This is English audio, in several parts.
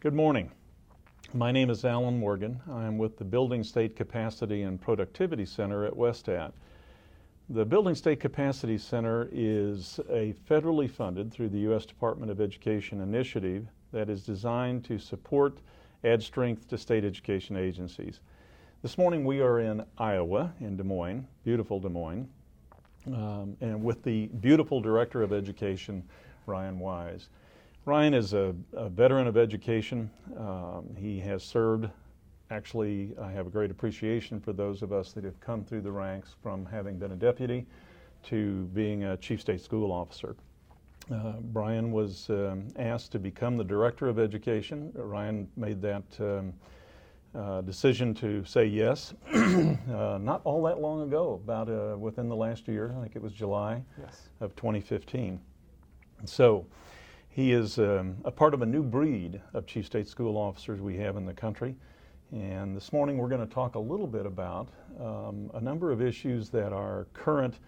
Good morning. My name is Alan Morgan. I'm with the Building State Capacity and Productivity Center at WSTAT. The Building State Capacity Center is a federally funded through the U.S. Department of Education initiative that is designed to support, add strength to state education agencies. This morning we are in Iowa, in Des Moines, beautiful Des Moines, and with the beautiful Director of Education, Ryan Wise. Ryan is a veteran of education. He has served, actually I have a great appreciation for those of us that have come through the ranks from having been a deputy to being a chief state school officer. Brian was asked to become the Director of Education. Ryan made that decision to say yes not all that long ago, about within the last year. I think it was July of 2015. So he is a part of a new breed of chief state school officers we have in the country. And this morning we're going to talk a little bit about a number of issues that are current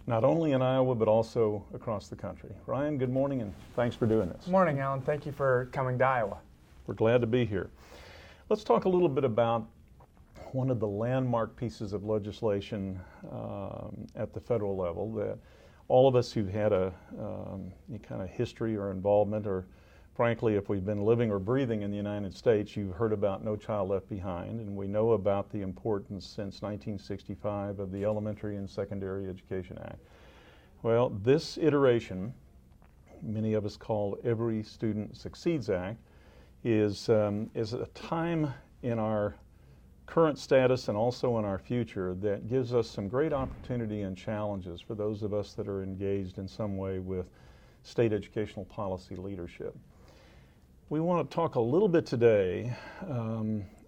not only in Iowa but also across the country. Ryan, good morning and thanks for doing this. Good morning, Alan. Thank you for coming to Iowa. We're glad to be here. Let's talk a little bit about one of the landmark pieces of legislation at the federal level that all of us who've had a kind of history or involvement, or frankly, if we've been living or breathing in the United States, you've heard about No Child Left Behind, and we know about the importance since 1965 of the Elementary and Secondary Education Act. Well, this iteration, many of us call Every Student Succeeds Act, is a time in our current status and also in our future that gives us some great opportunity and challenges for those of us that are engaged in some way with state educational policy leadership. We want to talk a little bit today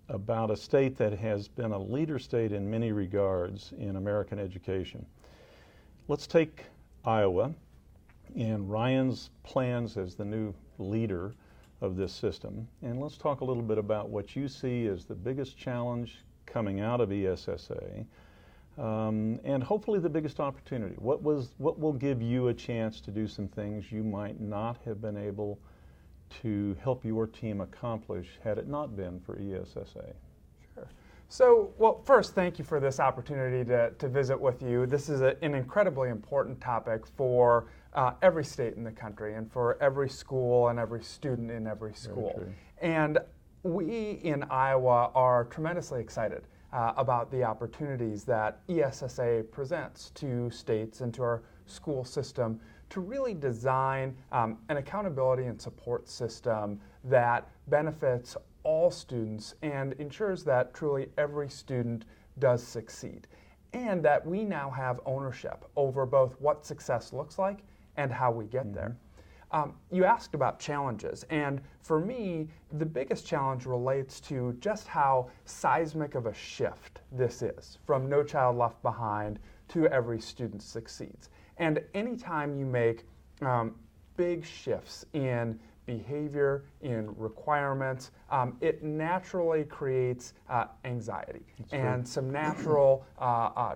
about a state that has been a leader state in many regards in American education. Let's take Iowa and Ryan's plans as the new leader of this system, and let's talk a little bit about what you see as the biggest challenge coming out of ESSA, and hopefully the biggest opportunity. What will give you a chance to do some things you might not have been able to help your team accomplish had it not been for ESSA? Sure. So, well, first, thank you for this opportunity to visit with you. This is an incredibly important topic for every state in the country and for every school and every student in every school. And we in Iowa are tremendously excited about the opportunities that ESSA presents to states and to our school system to really design an accountability and support system that benefits all students and ensures that truly every student does succeed, and that we now have ownership over both what success looks like and how we get there. You asked about challenges, and for me, the biggest challenge relates to just how seismic of a shift this is from No Child Left Behind to Every Student Succeeds. And anytime you make big shifts in behavior, in requirements, it naturally creates anxiety and some natural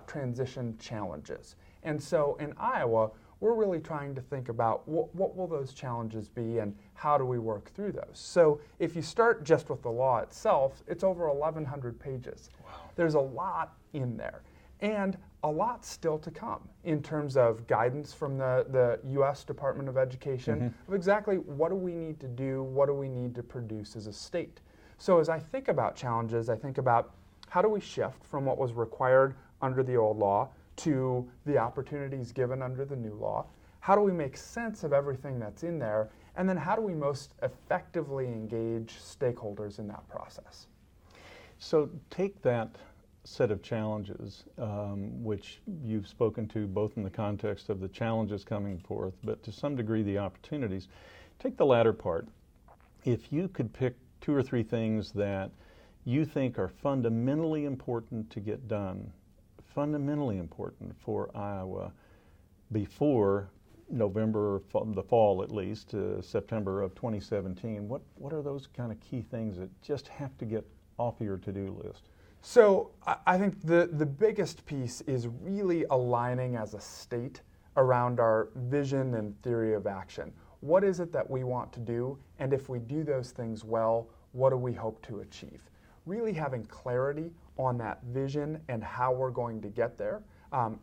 transition challenges. And so in Iowa, we're really trying to think about what will those challenges be and how do we work through those. So if you start just with the law itself, it's over 1,100 pages. Wow. There's a lot in there, and a lot still to come in terms of guidance from the U.S. Department of Education of exactly what do we need to do, what do we need to produce as a state. So as I think about challenges, I think about how do we shift from what was required under the old law to the opportunities given under the new law? How do we make sense of everything that's in there? And then how do we most effectively engage stakeholders in that process? So take that set of challenges, which you've spoken to both in the context of the challenges coming forth, but to some degree the opportunities. Take the latter part. If you could pick 2 or 3 things that you think are fundamentally important to get done, fundamentally important for Iowa before November, the fall at least, September of 2017, what are those kind of key things that just have to get off your to-do list? So I think the biggest piece is really aligning as a state around our vision and theory of action. What is it that we want to do? And if we do those things well, what do we hope to achieve? Really having clarity on that vision and how we're going to get there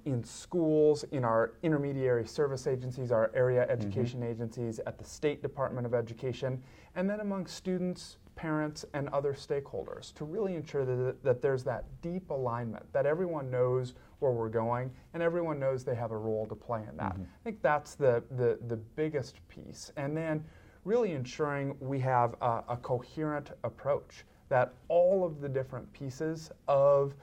in schools, in our intermediary service agencies, our area education agencies, at the State Department of Education, and then among students, parents, and other stakeholders to really ensure that there's that deep alignment, that everyone knows where we're going and everyone knows they have a role to play in that. I think that's the biggest piece. And then really ensuring we have a coherent approach, that all of the different pieces of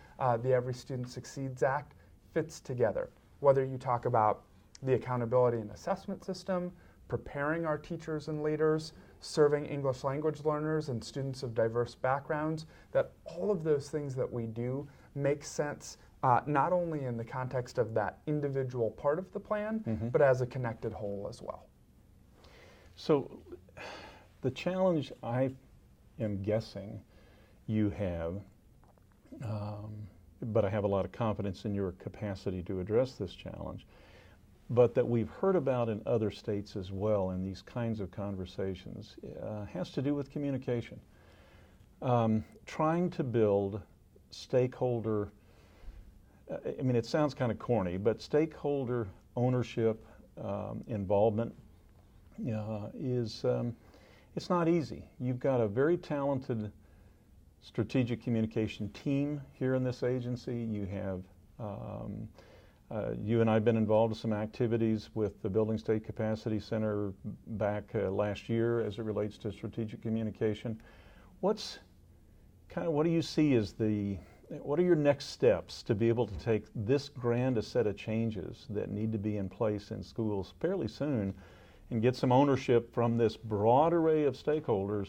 the Every Student Succeeds Act fits together. Whether you talk about the accountability and assessment system, preparing our teachers and leaders, serving English language learners and students of diverse backgrounds, that all of those things that we do make sense not only in the context of that individual part of the plan, but as a connected whole as well. So the challenge I am guessing you have, but I have a lot of confidence in your capacity to address this challenge, but that we've heard about in other states as well in these kinds of conversations, has to do with communication. Trying to build stakeholder, I mean, it sounds kind of corny, but stakeholder ownership, involvement is, it's not easy. You've got a very talented strategic communication team here in this agency. You have, you and I have been involved in some activities with the Building State Capacity Center back last year as it relates to strategic communication. What do you see as what are your next steps to be able to take this grand a set of changes that need to be in place in schools fairly soon and get some ownership from this broad array of stakeholders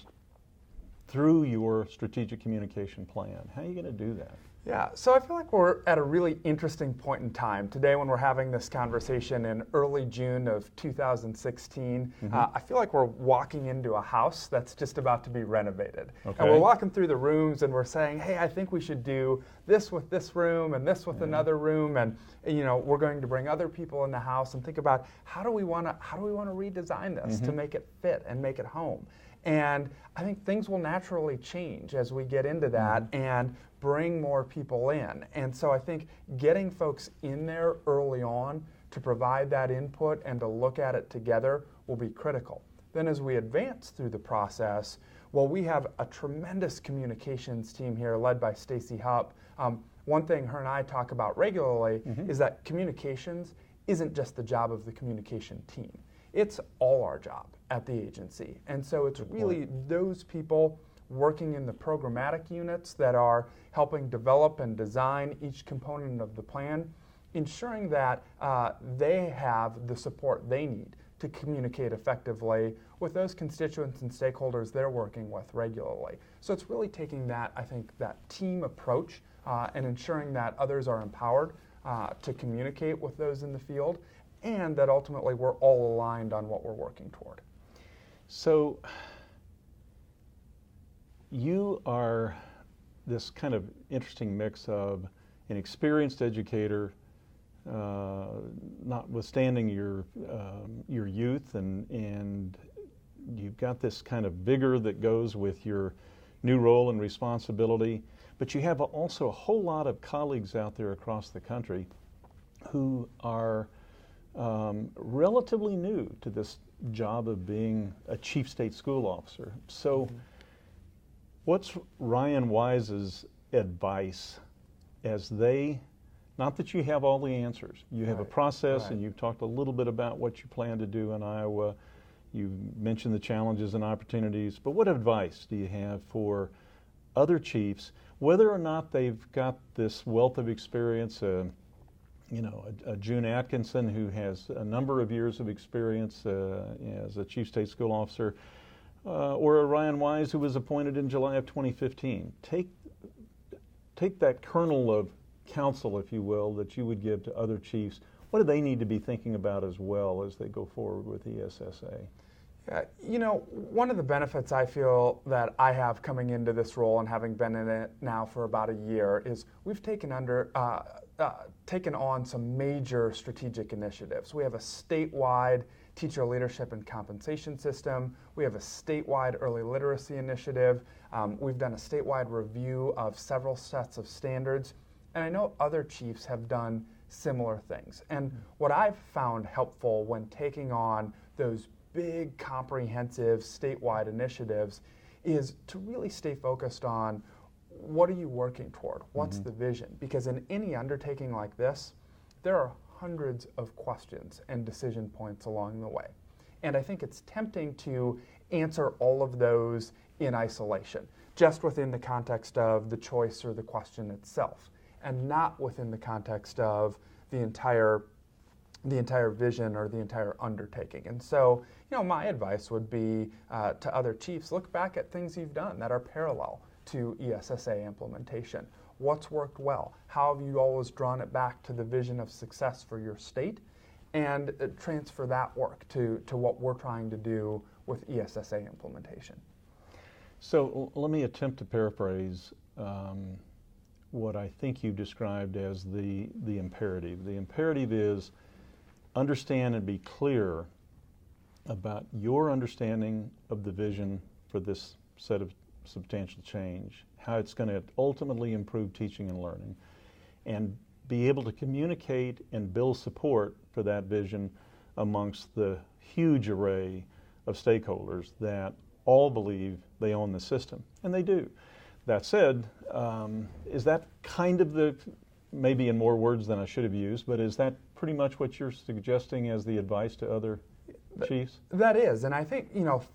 through your strategic communication plan? How are you going to do that? Yeah, so I feel like we're at a really interesting point in time today when we're having this conversation in early June of 2016. I feel like we're walking into a house that's just about to be renovated. Okay. And we're walking through the rooms and we're saying, hey, I think we should do this with this room and this with another room, and we're going to bring other people in the house and think about how do we want to redesign this to make it fit and make it home. And I think things will naturally change as we get into that and bring more people in. And so I think getting folks in there early on to provide that input and to look at it together will be critical. Then as we advance through the process, well, we have a tremendous communications team here led by Stacy Hupp. One thing her and I talk about regularly is that communications isn't just the job of the communication team. It's all our job at the agency. And so it's really those people working in the programmatic units that are helping develop and design each component of the plan, ensuring that they have the support they need to communicate effectively with those constituents and stakeholders they're working with regularly. So it's really taking that, I think, that team approach and ensuring that others are empowered to communicate with those in the field, and that ultimately we're all aligned on what we're working toward. So you are this kind of interesting mix of an experienced educator, notwithstanding your youth, and you've got this kind of vigor that goes with your new role and responsibility, but you have also a whole lot of colleagues out there across the country who are relatively new to this job of being a chief state school officer. So what's Ryan Wise's advice as not that you have all the answers, you have a process and you've talked a little bit about what you plan to do in Iowa, you mentioned the challenges and opportunities, but what advice do you have for other chiefs, whether or not they've got this wealth of experience, a June Atkinson who has a number of years of experience as a chief state school officer, or a Ryan Wise who was appointed in July of 2015. Take that kernel of counsel, if you will, that you would give to other chiefs. What do they need to be thinking about as well as they go forward with ESSA? One of the benefits I feel that I have coming into this role and having been in it now for about a year is we've taken on some major strategic initiatives. We have a statewide teacher leadership and compensation system. We have a statewide early literacy initiative. We've done a statewide review of several sets of standards. And I know other chiefs have done similar things. And what I've found helpful when taking on those big, comprehensive statewide initiatives is to really stay focused on what are you working toward? What's the vision? Because in any undertaking like this, there are hundreds of questions and decision points along the way. And I think it's tempting to answer all of those in isolation, just within the context of the choice or the question itself, and not within the context of the entire vision or the entire undertaking. And so, my advice would be to other chiefs, look back at things you've done that are parallel to ESSA implementation. What's worked well? How have you always drawn it back to the vision of success for your state? And transfer that work to what we're trying to do with ESSA implementation. So let me attempt to paraphrase what I think you described as the imperative. The imperative is understand and be clear about your understanding of the vision for this set of substantial change, how it's going to ultimately improve teaching and learning, and be able to communicate and build support for that vision amongst the huge array of stakeholders that all believe they own the system, and they do. That said, is that kind of maybe in more words than I should have used, but is that pretty much what you're suggesting as the advice to other chiefs? That is, and I think,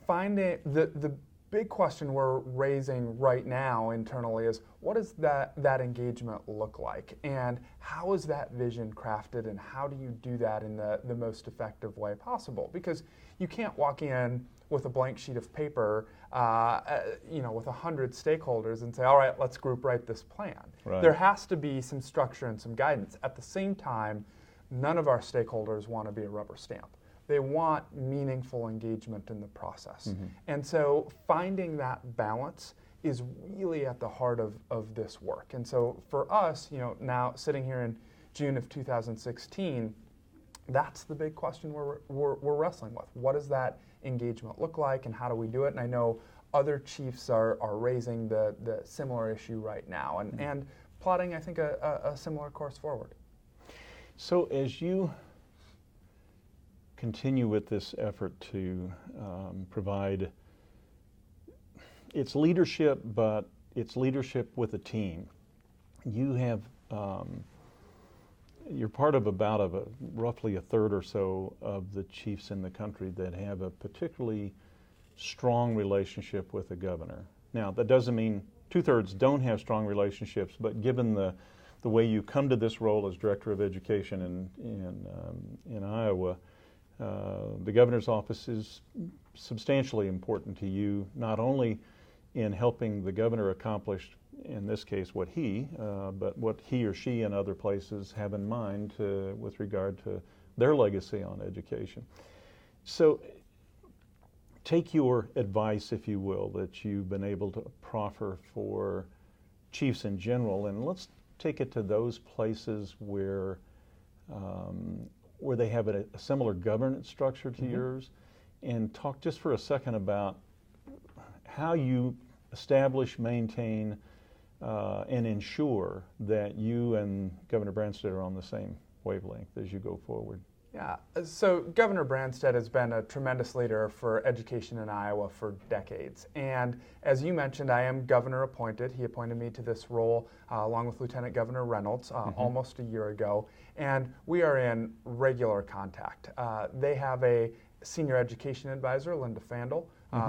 finding the big question we're raising right now internally is, what does that engagement look like? And how is that vision crafted, and how do you do that in the most effective way possible? Because you can't walk in with a blank sheet of paper, with 100 stakeholders and say, all right, let's group write this plan. Right. There has to be some structure and some guidance. At the same time, none of our stakeholders want to be a rubber stamp. They want meaningful engagement in the process. And so finding that balance is really at the heart of this work. And so for us, now sitting here in June of 2016, that's the big question we're wrestling with. What does that engagement look like, and how do we do it? And I know other chiefs are raising the similar issue right now and plotting, I think, a similar course forward. So as you continue with this effort to provide its leadership, but it's leadership with a team, you have you're part of about roughly a third or so of the chiefs in the country that have a particularly strong relationship with the governor. Now, that doesn't mean 2/3 don't have strong relationships, but given the way you come to this role as Director of Education in Iowa, the governor's office is substantially important to you, not only in helping the governor accomplish, in this case, but what he or she in other places have in mind with regard to their legacy on education. So take your advice, if you will, that you've been able to proffer for chiefs in general, and let's take it to those places where they have a similar governance structure to yours, and talk just for a second about how you establish, maintain, and ensure that you and Governor Branstad are on the same wavelength as you go forward. Yeah, so Governor Branstad has been a tremendous leader for education in Iowa for decades. And as you mentioned, I am governor appointed. He appointed me to this role along with Lieutenant Governor Reynolds almost a year ago. And we are in regular contact. They have a senior education advisor, Linda Fandel,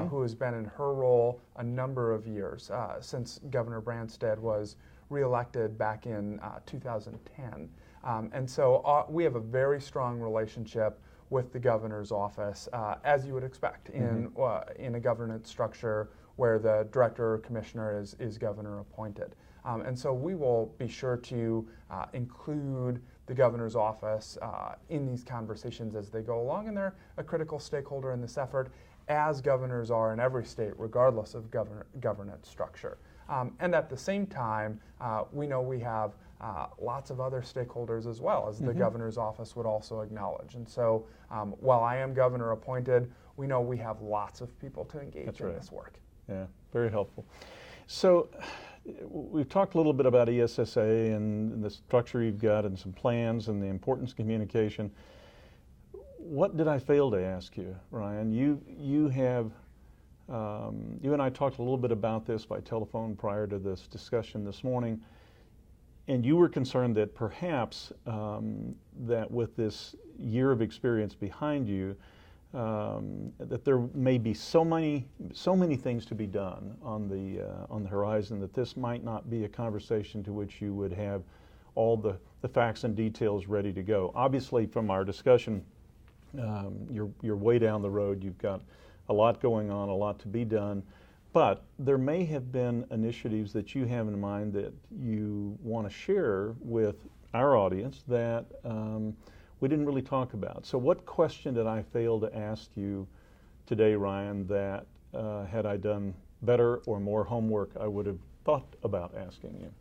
who has been in her role a number of years since Governor Branstad was reelected back in 2010. And so we have a very strong relationship with the governor's office, as you would expect in a governance structure where the director or commissioner is governor appointed. And so we will be sure to include the governor's office in these conversations as they go along, and they're a critical stakeholder in this effort, as governors are in every state, regardless of governance structure. And at the same time, we know we have lots of other stakeholders as well, as the governor's office would also acknowledge. And so while I am governor appointed, we know we have lots of people to engage in this work. Yeah, very helpful. So we've talked a little bit about ESSA and the structure you've got and some plans and the importance of communication. What did I fail to ask you, Ryan? You and I talked a little bit about this by telephone prior to this discussion this morning, and you were concerned that perhaps that with this year of experience behind you, that there may be so many things to be done on the horizon that this might not be a conversation to which you would have all the facts and details ready to go. Obviously, from our discussion, you're way down the road. You've got a lot going on, a lot to be done, but there may have been initiatives that you have in mind that you want to share with our audience that we didn't really talk about. So what question did I fail to ask you today, Ryan, that had I done better or more homework, I would have thought about asking you?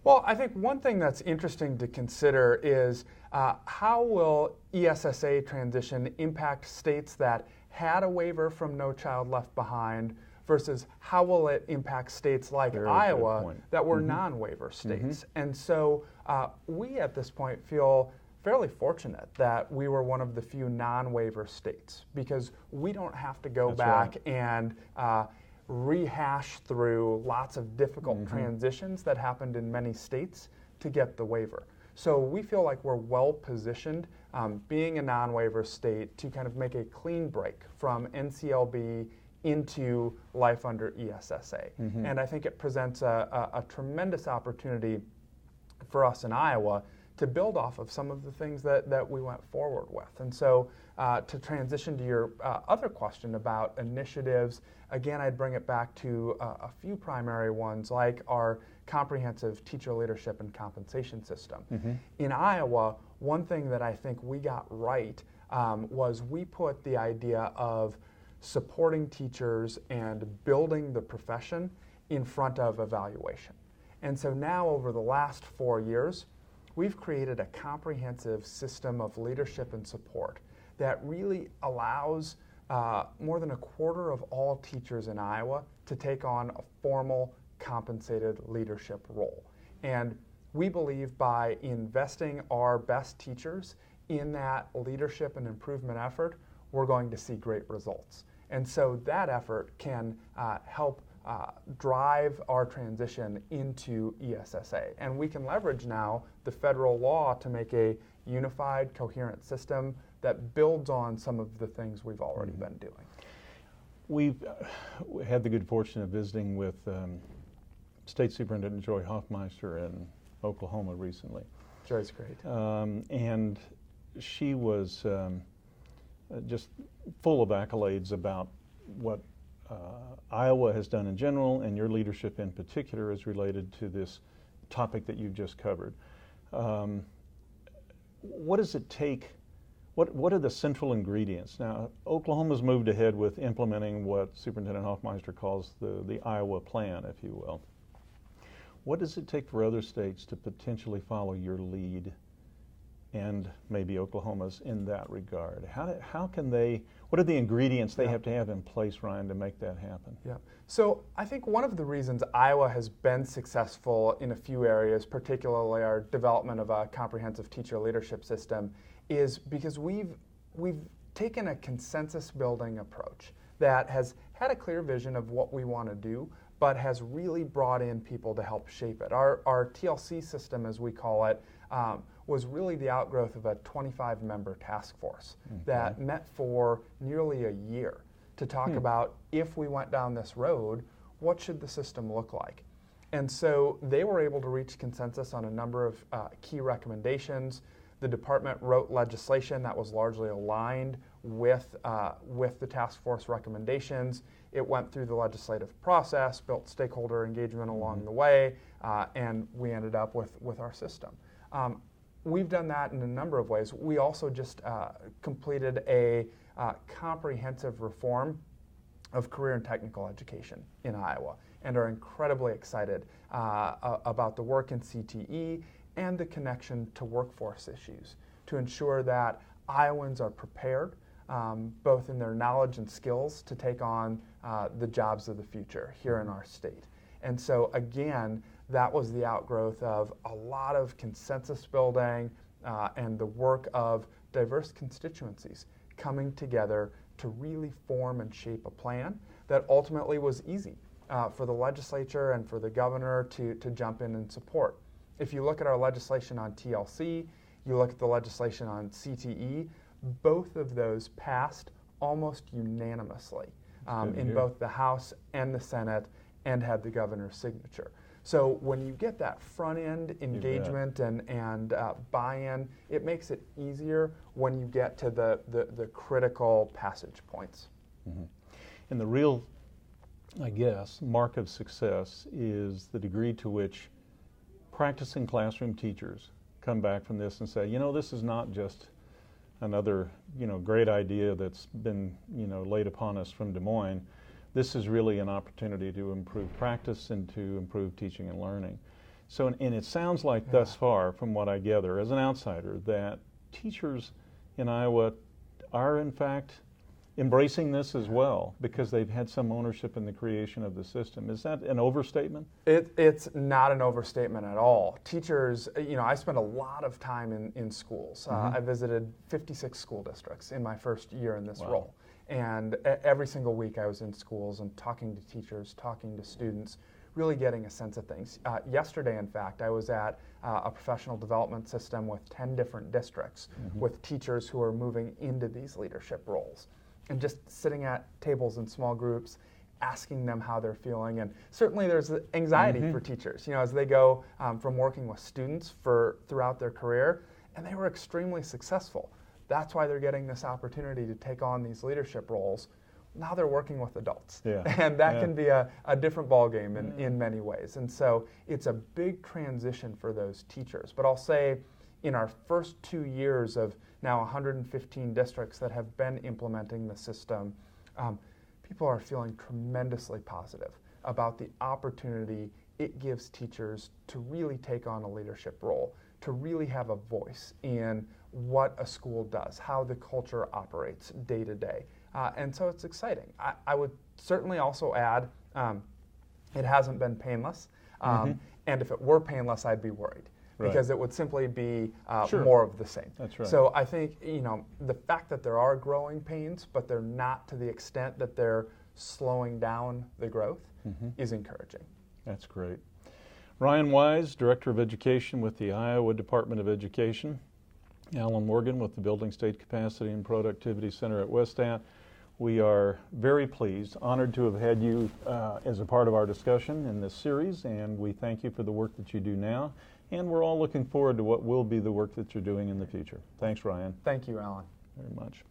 Well, I think one thing that's interesting to consider is how will ESSA transition impact states that had a waiver from No Child Left Behind versus how will it impact states like Iowa that were non-waiver states. And so we at this point feel fairly fortunate that we were one of the few non-waiver states, because we don't have to go back and rehash through lots of difficult transitions that happened in many states to get the waiver. So we feel like we're well positioned, being a non-waiver state, to kind of make a clean break from NCLB into life under ESSA. And I think it presents a tremendous opportunity for us in Iowa to build off of some of the things that we went forward with. And so to transition to your other question about initiatives, again, I'd bring it back to a few primary ones, like our comprehensive teacher leadership and compensation system. In Iowa, one thing that I think we got right was we put the idea of supporting teachers and building the profession in front of evaluation. And so now, over the last 4 years, we've created a comprehensive system of leadership and support that really allows more than a quarter of all teachers in Iowa to take on a formal compensated leadership role. And we believe by investing our best teachers in that leadership and improvement effort, we're going to see great results. And so that effort can help drive our transition into ESSA. And we can leverage now the federal law to make a unified, coherent system that builds on some of the things we've already been doing. We've had the good fortune of visiting with State Superintendent Joy Hoffmeister in Oklahoma recently. Joy's great. And she was just full of accolades about what Iowa has done in general, and your leadership in particular is related to this topic that you've just covered. What does it take? What are the central ingredients? Now, Oklahoma's moved ahead with implementing what Superintendent Hoffmeister calls the Iowa Plan, if you will. What does it take for other states to potentially follow your lead, and maybe Oklahoma's, in that regard? How can they, what are the ingredients they have to have in place, Ryan, to make that happen? Yeah. So I think one of the reasons Iowa has been successful in a few areas, particularly our development of a comprehensive teacher leadership system, is because we've taken a consensus building approach that has had a clear vision of what we want to do, but has really brought in people to help shape it. Our TLC system, as we call it, was really the outgrowth of a 25-member task force that met for nearly a year to talk about, if we went down this road, what should the system look like? And so they were able to reach consensus on a number of key recommendations. The department wrote legislation that was largely aligned with the task force recommendations. It went through the legislative process, built stakeholder engagement along the way, and we ended up with our system. We've done that in a number of ways. We also just completed a comprehensive reform of career and technical education in Iowa, and are incredibly excited about the work in CTE and the connection to workforce issues to ensure that Iowans are prepared, both in their knowledge and skills, to take on the jobs of the future here in our state. And so again, that was the outgrowth of a lot of consensus building and the work of diverse constituencies coming together to really form and shape a plan that ultimately was easy for the legislature and for the governor to jump in and support. If you look at our legislation on TLC, you look at the legislation on CTE, both of those passed almost unanimously in both the House and the Senate and had the governor's signature. So when you get that front end engagement and buy-in, it makes it easier when you get to the critical passage points. Mm-hmm. And the real, I guess, mark of success is the degree to which practicing classroom teachers come back from this and say, you know, this is not just another, great idea that's been, laid upon us from Des Moines. This is really an opportunity to improve practice and to improve teaching and learning. So, and it sounds like thus far, from what I gather as an outsider, that teachers in Iowa are in fact embracing this as well because they've had some ownership in the creation of the system. Is that an overstatement? It's not an overstatement at all. Teachers, I spent a lot of time in schools. I visited 56 school districts in my first year in this role. And every single week I was in schools and talking to teachers, talking to students, really getting a sense of things. Yesterday, in fact, I was at a professional development system with 10 different districts with teachers who are moving into these leadership roles. And just sitting at tables in small groups, asking them how they're feeling. And certainly there's anxiety for teachers, as they go from working with students throughout their career, and they were extremely successful. That's why they're getting this opportunity to take on these leadership roles. Now they're working with adults. Yeah. And that can be a different ballgame in many ways. And so it's a big transition for those teachers. But I'll say in our first 2 years of now 115 districts that have been implementing the system, people are feeling tremendously positive about the opportunity it gives teachers to really take on a leadership role, to really have a voice in what a school does, how the culture operates day to day. And so it's exciting. I would certainly also add, it hasn't been painless. And if it were painless, I'd be worried. Because it would simply be more of the same. That's right. So I think, the fact that there are growing pains, but they're not to the extent that they're slowing down the growth is encouraging. That's great. Ryan Wise, Director of Education with the Iowa Department of Education. Alan Morgan with the Building State Capacity and Productivity Center at WSTAT. We are very pleased, honored to have had you as a part of our discussion in this series, and we thank you for the work that you do now. And we're all looking forward to what will be the work that you're doing in the future. Thanks, Ryan. Thank you, Alan. Very much.